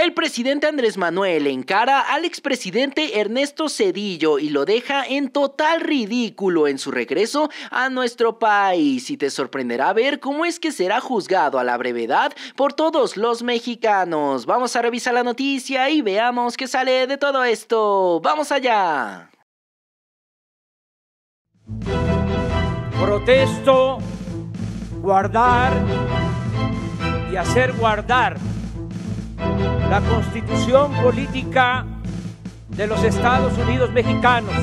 El presidente Andrés Manuel encara al expresidente Ernesto Zedillo y lo deja en total ridículo en su regreso a nuestro país, y te sorprenderá ver cómo es que será juzgado a la brevedad por todos los mexicanos. Vamos a revisar la noticia y veamos qué sale de todo esto. ¡Vamos allá! Protesto guardar y hacer guardar la Constitución Política de los Estados Unidos Mexicanos.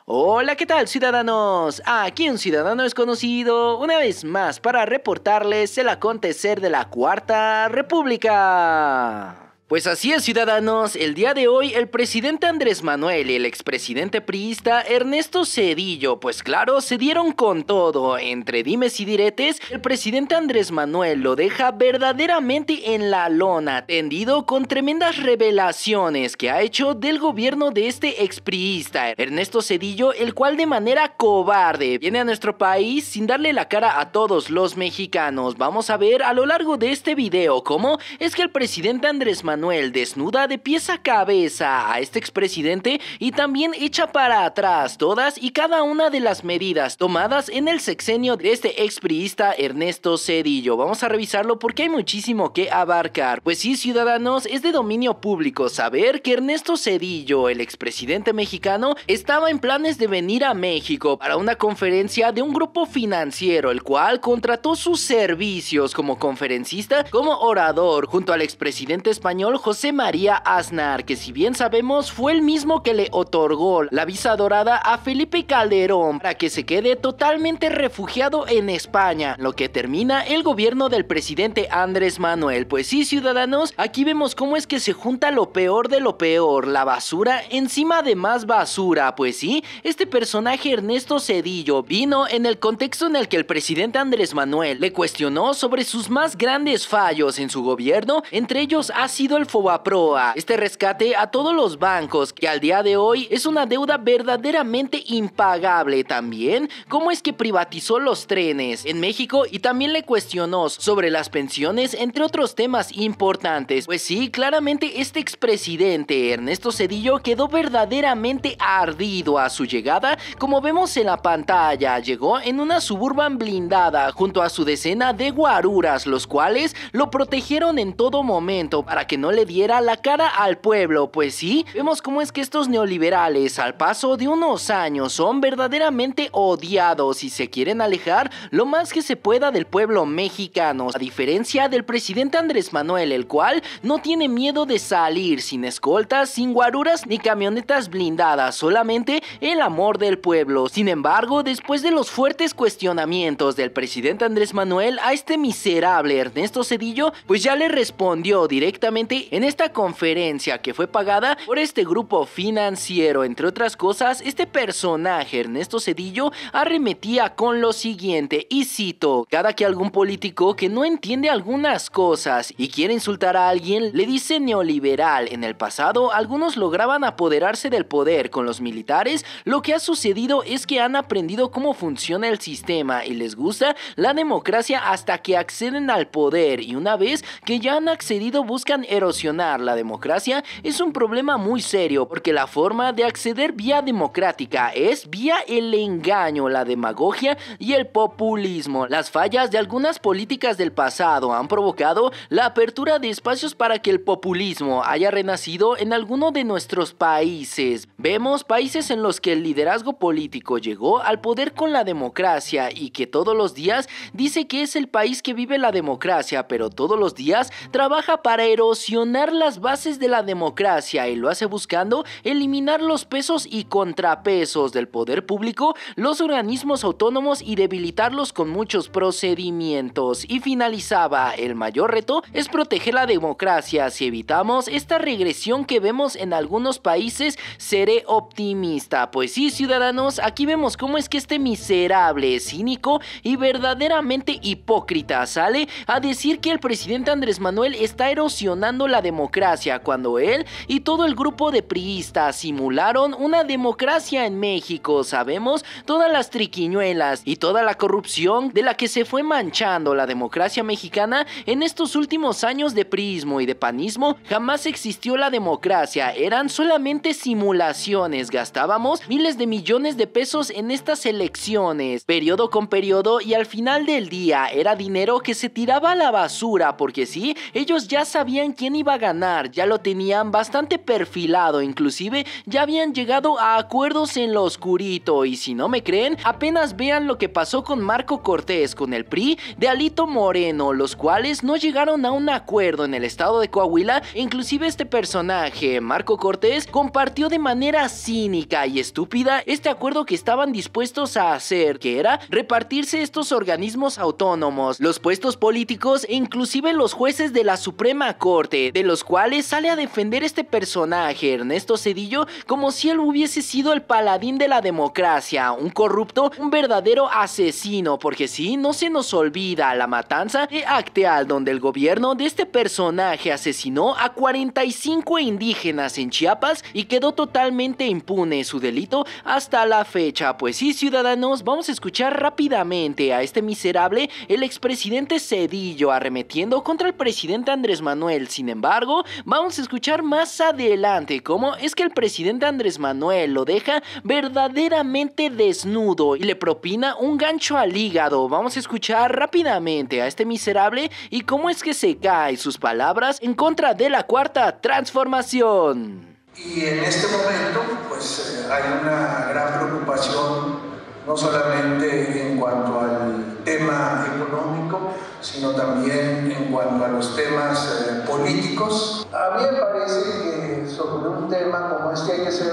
Hola, ¿qué tal, ciudadanos? Aquí un ciudadano desconocido, una vez más para reportarles el acontecer de la Cuarta República. Pues así es, ciudadanos, el día de hoy el presidente Andrés Manuel y el expresidente priista Ernesto Zedillo, pues claro, se dieron con todo. Entre dimes y diretes, el presidente Andrés Manuel lo deja verdaderamente en la lona, tendido con tremendas revelaciones que ha hecho del gobierno de este expriista Ernesto Zedillo, el cual de manera cobarde viene a nuestro país sin darle la cara a todos los mexicanos. Vamos a ver a lo largo de este video cómo es que el presidente Andrés Manuel desnuda de pies a cabeza a este expresidente y también echa para atrás todas y cada una de las medidas tomadas en el sexenio de este expriista Ernesto Zedillo. Vamos a revisarlo porque hay muchísimo que abarcar. Pues sí, ciudadanos, es de dominio público saber que Ernesto Zedillo, el expresidente mexicano, estaba en planes de venir a México para una conferencia de un grupo financiero, el cual contrató sus servicios como conferencista, como orador, junto al expresidente español José María Aznar, que si bien sabemos fue el mismo que le otorgó la visa dorada a Felipe Calderón para que se quede totalmente refugiado en España, lo que termina el gobierno del presidente Andrés Manuel. Pues sí, ciudadanos, aquí vemos cómo es que se junta lo peor de lo peor, la basura encima de más basura. Pues sí, este personaje Ernesto Zedillo vino en el contexto en el que el presidente Andrés Manuel le cuestionó sobre sus más grandes fallos en su gobierno. Entre ellos ha sido el Fobaproa, este rescate a todos los bancos que al día de hoy es una deuda verdaderamente impagable. También cómo es que privatizó los trenes en México y también le cuestionó sobre las pensiones, entre otros temas importantes. Pues sí, claramente este expresidente Ernesto Zedillo quedó verdaderamente ardido a su llegada. Como vemos en la pantalla, llegó en una Suburban blindada junto a su decena de guaruras, los cuales lo protegieron en todo momento para que no le diera la cara al pueblo. Pues sí, vemos cómo es que estos neoliberales al paso de unos años son verdaderamente odiados y se quieren alejar lo más que se pueda del pueblo mexicano, a diferencia del presidente Andrés Manuel, el cual no tiene miedo de salir sin escoltas, sin guaruras ni camionetas blindadas, solamente el amor del pueblo. Sin embargo, después de los fuertes cuestionamientos del presidente Andrés Manuel a este miserable Ernesto Zedillo, pues ya le respondió directamente en esta conferencia que fue pagada por este grupo financiero. Entre otras cosas, este personaje Ernesto Zedillo arremetía con lo siguiente, y cito: cada que algún político que no entiende algunas cosas y quiere insultar a alguien le dice neoliberal. En el pasado algunos lograban apoderarse del poder con los militares. Lo que ha sucedido es que han aprendido cómo funciona el sistema y les gusta la democracia hasta que acceden al poder, y una vez que ya han accedido buscan erosionar la democracia. Es un problema muy serio porque la forma de acceder vía democrática es vía el engaño, la demagogia y el populismo. Las fallas de algunas políticas del pasado han provocado la apertura de espacios para que el populismo haya renacido en alguno de nuestros países. Vemos países en los que el liderazgo político llegó al poder con la democracia y que todos los días dice que es el país que vive la democracia, pero todos los días trabaja para erosionar las bases de la democracia y lo hace buscando eliminar los pesos y contrapesos del poder público, los organismos autónomos y debilitarlos con muchos procedimientos. Y finalizaba: el mayor reto es proteger la democracia. Si evitamos esta regresión que vemos en algunos países, seré optimista. Pues sí, ciudadanos, aquí vemos cómo es que este miserable, cínico y verdaderamente hipócrita sale a decir que el presidente Andrés Manuel está erosionando manchando la democracia cuando él y todo el grupo de priistas simularon una democracia en México. Sabemos todas las triquiñuelas y toda la corrupción de la que se fue manchando la democracia mexicana en estos últimos años de priismo y de panismo. Jamás existió la democracia, eran solamente simulaciones. Gastábamos miles de millones de pesos en estas elecciones, periodo con periodo, y al final del día era dinero que se tiraba a la basura, porque sí, ellos ya sabían quién iba a ganar, ya lo tenían bastante perfilado, inclusive ya habían llegado a acuerdos en lo oscurito. Y si no me creen, apenas vean lo que pasó con Marco Cortés, con el PRI de Alito Moreno, los cuales no llegaron a un acuerdo en el estado de Coahuila. Inclusive este personaje, Marco Cortés, compartió de manera cínica y estúpida este acuerdo que estaban dispuestos a hacer, que era repartirse estos organismos autónomos, los puestos políticos e inclusive los jueces de la Suprema Corte, de los cuales sale a defender este personaje, Ernesto Zedillo, como si él hubiese sido el paladín de la democracia, un corrupto, un verdadero asesino, porque sí, no se nos olvida la matanza de Acteal, donde el gobierno de este personaje asesinó a 45 indígenas en Chiapas y quedó totalmente impune su delito hasta la fecha. Pues sí, ciudadanos, vamos a escuchar rápidamente a este miserable, el expresidente Zedillo, arremetiendo contra el presidente Andrés Manuel. Sin embargo, vamos a escuchar más adelante cómo es que el presidente Andrés Manuel lo deja verdaderamente desnudo y le propina un gancho al hígado. Vamos a escuchar rápidamente a este miserable y cómo es que se cae sus palabras en contra de la Cuarta Transformación. Y en este momento, pues hay una gran preocupación, no solamente en cuanto al tema económico, sino también en cuanto a los temas políticos. A mí me parece que sobre un tema como este hay que ser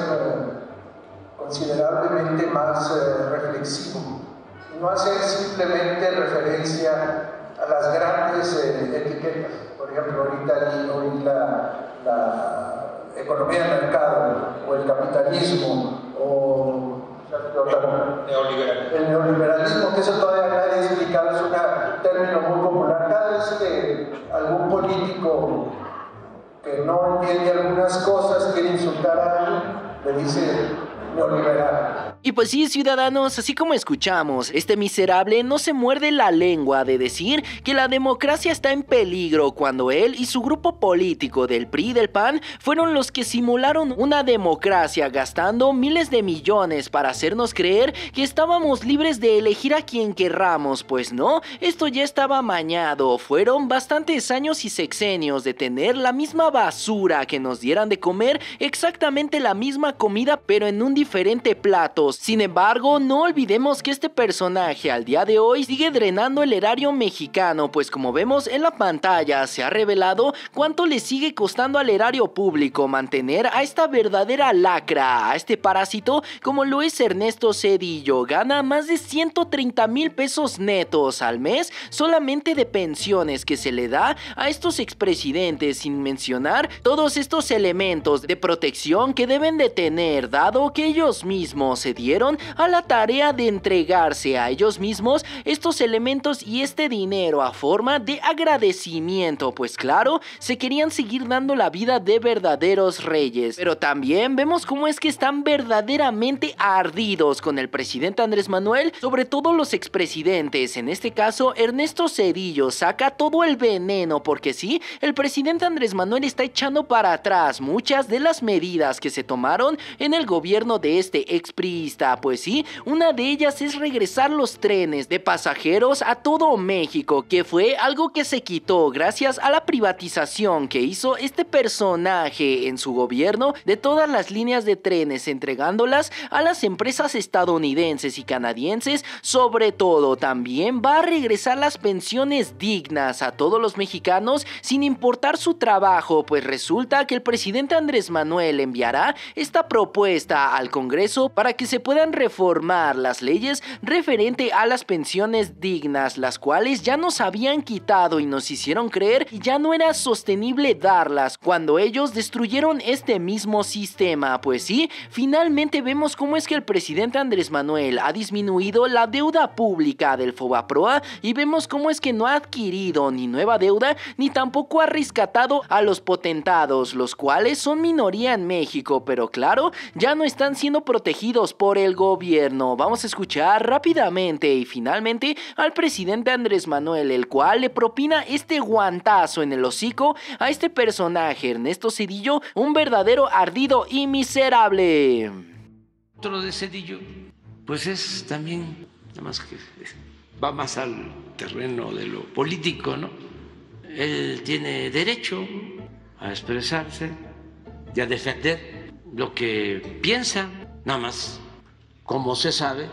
considerablemente más reflexivo, y no hacer simplemente referencia a las grandes etiquetas. Por ejemplo, ahorita hoy la economía de mercado, o el capitalismo, o el neoliberalismo, que eso todavía nadie ha explicado, es un término muy popular. Cada vez que algún político que no entiende algunas cosas quiere insultar a alguien, le dice neoliberal. Y pues sí, ciudadanos, así como escuchamos, este miserable no se muerde la lengua de decir que la democracia está en peligro cuando él y su grupo político del PRI y del PAN fueron los que simularon una democracia gastando miles de millones para hacernos creer que estábamos libres de elegir a quien querramos. Pues no, esto ya estaba mañado. Fueron bastantes años y sexenios de tener la misma basura, que nos dieran de comer exactamente la misma comida pero en un diferente plato. Sin embargo, no olvidemos que este personaje al día de hoy sigue drenando el erario mexicano, pues como vemos en la pantalla se ha revelado cuánto le sigue costando al erario público mantener a esta verdadera lacra, a este parásito como lo es Ernesto Zedillo. Gana más de 130,000 pesos netos al mes solamente de pensiones que se le da a estos expresidentes, sin mencionar todos estos elementos de protección que deben de tener, dado que ellos mismos se dieron a la tarea de entregarse a ellos mismos estos elementos y este dinero a forma de agradecimiento. Pues claro, se querían seguir dando la vida de verdaderos reyes, pero también vemos cómo es que están verdaderamente ardidos con el presidente Andrés Manuel, sobre todo los expresidentes. En este caso, Ernesto Zedillo saca todo el veneno, porque sí, el presidente Andrés Manuel está echando para atrás muchas de las medidas que se tomaron en el gobierno de este expriista. Pues sí, una de ellas es regresar los trenes de pasajeros a todo México, que fue algo que se quitó gracias a la privatización que hizo este personaje en su gobierno de todas las líneas de trenes, entregándolas a las empresas estadounidenses y canadienses. Sobre todo, también va a regresar las pensiones dignas a todos los mexicanos sin importar su trabajo, pues resulta que el presidente Andrés Manuel enviará esta propuesta al Congreso para que se puedan reformar las leyes referente a las pensiones dignas, las cuales ya nos habían quitado y nos hicieron creer que ya no era sostenible darlas cuando ellos destruyeron este mismo sistema. Pues sí, finalmente vemos cómo es que el presidente Andrés Manuel ha disminuido la deuda pública del Fobaproa y vemos cómo es que no ha adquirido ni nueva deuda ni tampoco ha rescatado a los potentados, los cuales son minoría en México, pero claro, ya no están siendo protegidos por el gobierno. Vamos a escuchar rápidamente y finalmente al presidente Andrés Manuel, el cual le propina este guantazo en el hocico a este personaje, Ernesto Zedillo, un verdadero ardido y miserable. Otro de Zedillo, pues es también, nada más que va más al terreno de lo político, ¿no? Él tiene derecho a expresarse y a defender lo que piensa, nada más, como se sabe,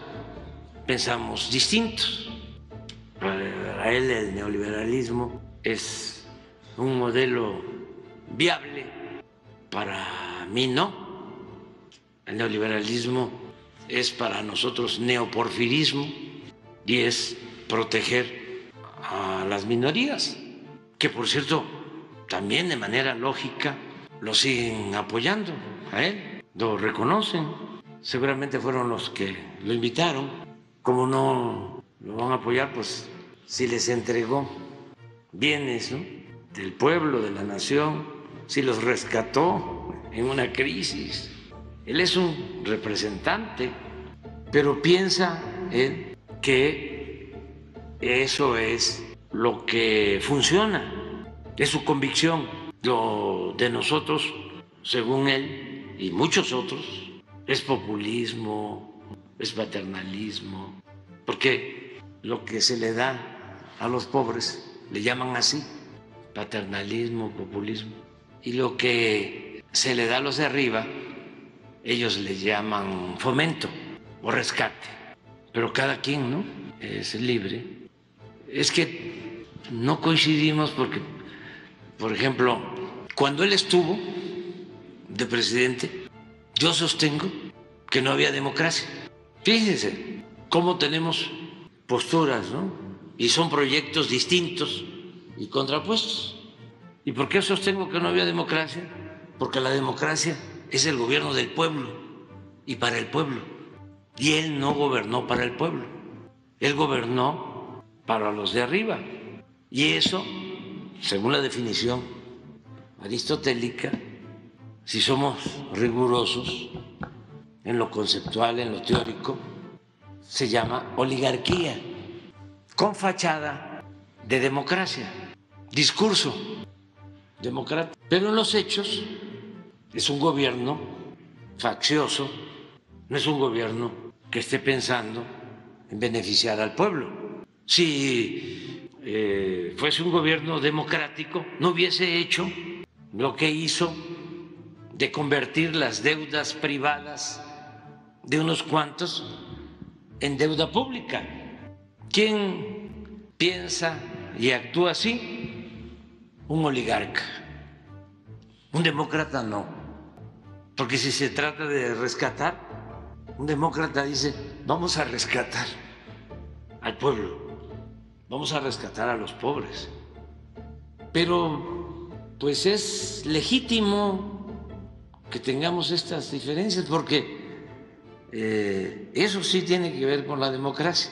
pensamos distintos. Para él el neoliberalismo es un modelo viable, para mí no. El neoliberalismo es para nosotros neoporfirismo y es proteger a las minorías, que por cierto también de manera lógica lo siguen apoyando a él, lo reconocen, seguramente fueron los que lo invitaron. Como no lo van a apoyar, pues si les entregó bienes, ¿no?, del pueblo, de la nación, si los rescató en una crisis. Él es un representante, pero piensa él que eso es lo que funciona, es su convicción. Lo de nosotros, según él y muchos otros, es populismo, es paternalismo, porque lo que se le da a los pobres le llaman así, paternalismo, populismo, y lo que se le da a los de arriba ellos le llaman fomento o rescate. Pero cada quien, ¿no?, es libre. Es que no coincidimos porque, por ejemplo, cuando él estuvo de presidente, yo sostengo que no había democracia. Fíjense cómo tenemos posturas, ¿no?, y son proyectos distintos y contrapuestos. ¿Y por qué sostengo que no había democracia? Porque la democracia es el gobierno del pueblo y para el pueblo. Y él no gobernó para el pueblo, él gobernó para los de arriba. Y eso, según la definición aristotélica, si somos rigurosos en lo conceptual, en lo teórico, se llama oligarquía, con fachada de democracia, discurso democrático. Pero en los hechos es un gobierno faccioso, no es un gobierno que esté pensando en beneficiar al pueblo. Si fuese un gobierno democrático, no hubiese hecho lo que hizo de convertir las deudas privadas de unos cuantos en deuda pública. ¿Quién piensa y actúa así? Un oligarca. Un demócrata no. Porque si se trata de rescatar, un demócrata dice, vamos a rescatar al pueblo, vamos a rescatar a los pobres. Pero pues es legítimo que tengamos estas diferencias porque eso sí tiene que ver con la democracia.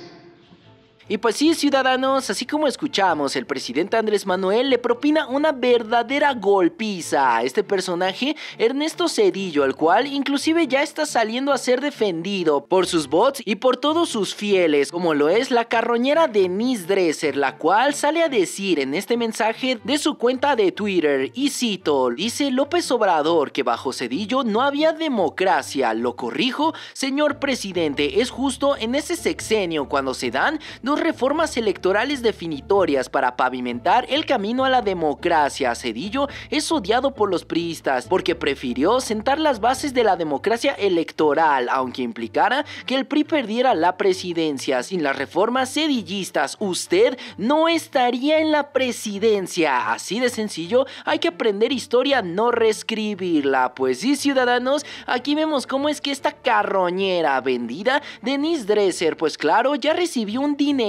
Y pues sí, ciudadanos, así como escuchamos, el presidente Andrés Manuel le propina una verdadera golpiza a este personaje, Ernesto Zedillo, el cual inclusive ya está saliendo a ser defendido por sus bots y por todos sus fieles, como lo es la carroñera Denise Dresser, la cual sale a decir en este mensaje de su cuenta de Twitter, y cito, dice López Obrador que bajo Zedillo no había democracia, lo corrijo, señor presidente, es justo en ese sexenio cuando se dan 2 reformas electorales definitorias para pavimentar el camino a la democracia. Zedillo es odiado por los priistas porque prefirió sentar las bases de la democracia electoral, aunque implicara que el PRI perdiera la presidencia. Sin las reformas zedillistas, usted no estaría en la presidencia. Así de sencillo, hay que aprender historia, no reescribirla. Pues sí, ciudadanos, aquí vemos cómo es que esta carroñera vendida, Denise Dresser, pues claro, ya recibió un dinerito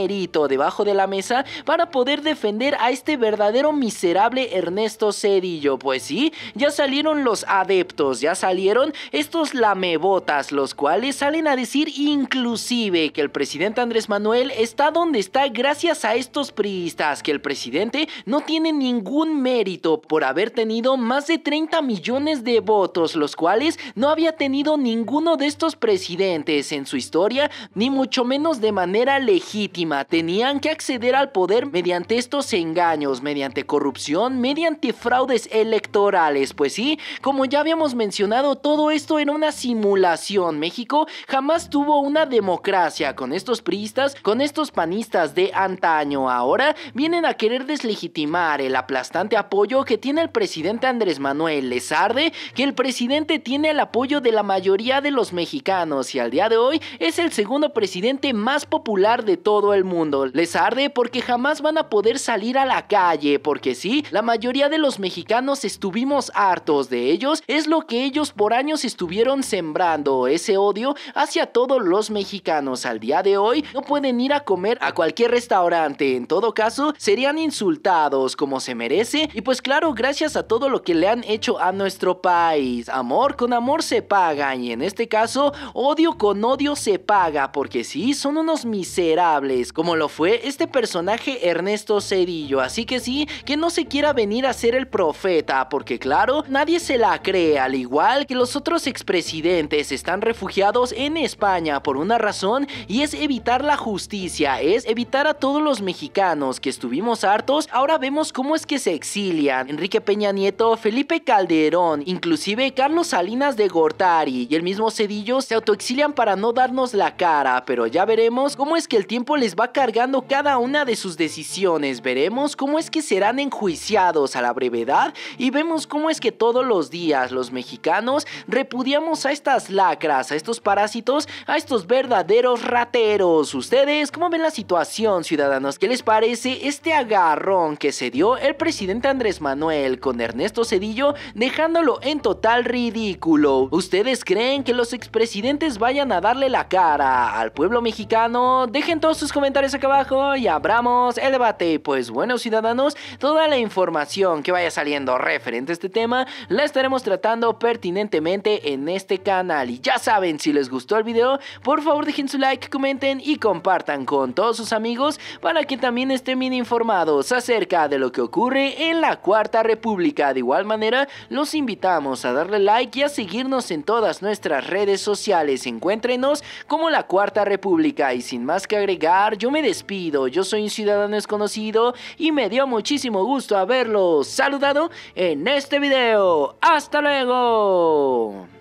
debajo de la mesa para poder defender a este verdadero miserable Ernesto Zedillo. Pues sí, ya salieron los adeptos, ya salieron estos lamebotas, los cuales salen a decir inclusive que el presidente Andrés Manuel está donde está gracias a estos priistas, que el presidente no tiene ningún mérito por haber tenido más de 30 millones de votos, los cuales no había tenido ninguno de estos presidentes en su historia, ni mucho menos de manera legítima. Tenían que acceder al poder mediante estos engaños, mediante corrupción, mediante fraudes electorales. Pues sí, como ya habíamos mencionado, todo esto era una simulación. México jamás tuvo una democracia con estos priistas, con estos panistas de antaño. Ahora vienen a querer deslegitimar el aplastante apoyo que tiene el presidente Andrés Manuel. Les arde que el presidente tiene el apoyo de la mayoría de los mexicanos y al día de hoy es el segundo presidente más popular de todo el mundo. Les arde porque jamás van a poder salir a la calle, porque sí, la mayoría de los mexicanos estuvimos hartos de ellos. Es lo que ellos por años estuvieron sembrando, ese odio hacia todos los mexicanos. Al día de hoy no pueden ir a comer a cualquier restaurante, en todo caso serían insultados como se merece. Y pues claro, gracias a todo lo que le han hecho a nuestro país. Amor con amor se paga, y en este caso odio con odio se paga, porque sí, son unos miserables, como lo fue este personaje Ernesto Zedillo. Así que sí, que no se quiera venir a ser el profeta, porque claro, nadie se la cree, al igual que los otros expresidentes están refugiados en España por una razón, y es evitar la justicia, es evitar a todos los mexicanos que estuvimos hartos. Ahora vemos cómo es que se exilian Enrique Peña Nieto, Felipe Calderón, inclusive Carlos Salinas de Gortari y el mismo Zedillo se autoexilian para no darnos la cara, pero ya veremos cómo es que el tiempo les va cargando cada una de sus decisiones. Veremos cómo es que serán enjuiciados a la brevedad, y vemos cómo es que todos los días los mexicanos repudiamos a estas lacras, a estos parásitos, a estos verdaderos rateros. ¿Ustedes cómo ven la situación, ciudadanos? ¿Qué les parece este agarrón que se dio el presidente Andrés Manuel con Ernesto Zedillo, dejándolo en total ridículo? ¿Ustedes creen que los expresidentes vayan a darle la cara al pueblo mexicano? Dejen todos sus comentarios acá abajo y abramos el debate. Pues bueno, ciudadanos, toda la información que vaya saliendo referente a este tema la estaremos tratando pertinentemente en este canal. Y ya saben, si les gustó el video, por favor dejen su like, comenten y compartan con todos sus amigos para que también estén bien informados acerca de lo que ocurre en la Cuarta República. De igual manera, los invitamos a darle like y a seguirnos en todas nuestras redes sociales. Encuéntrenos como la Cuarta República. Y sin más que agregar, yo me despido. Yo soy un ciudadano desconocido y me dio muchísimo gusto haberlos saludado en este video. ¡Hasta luego!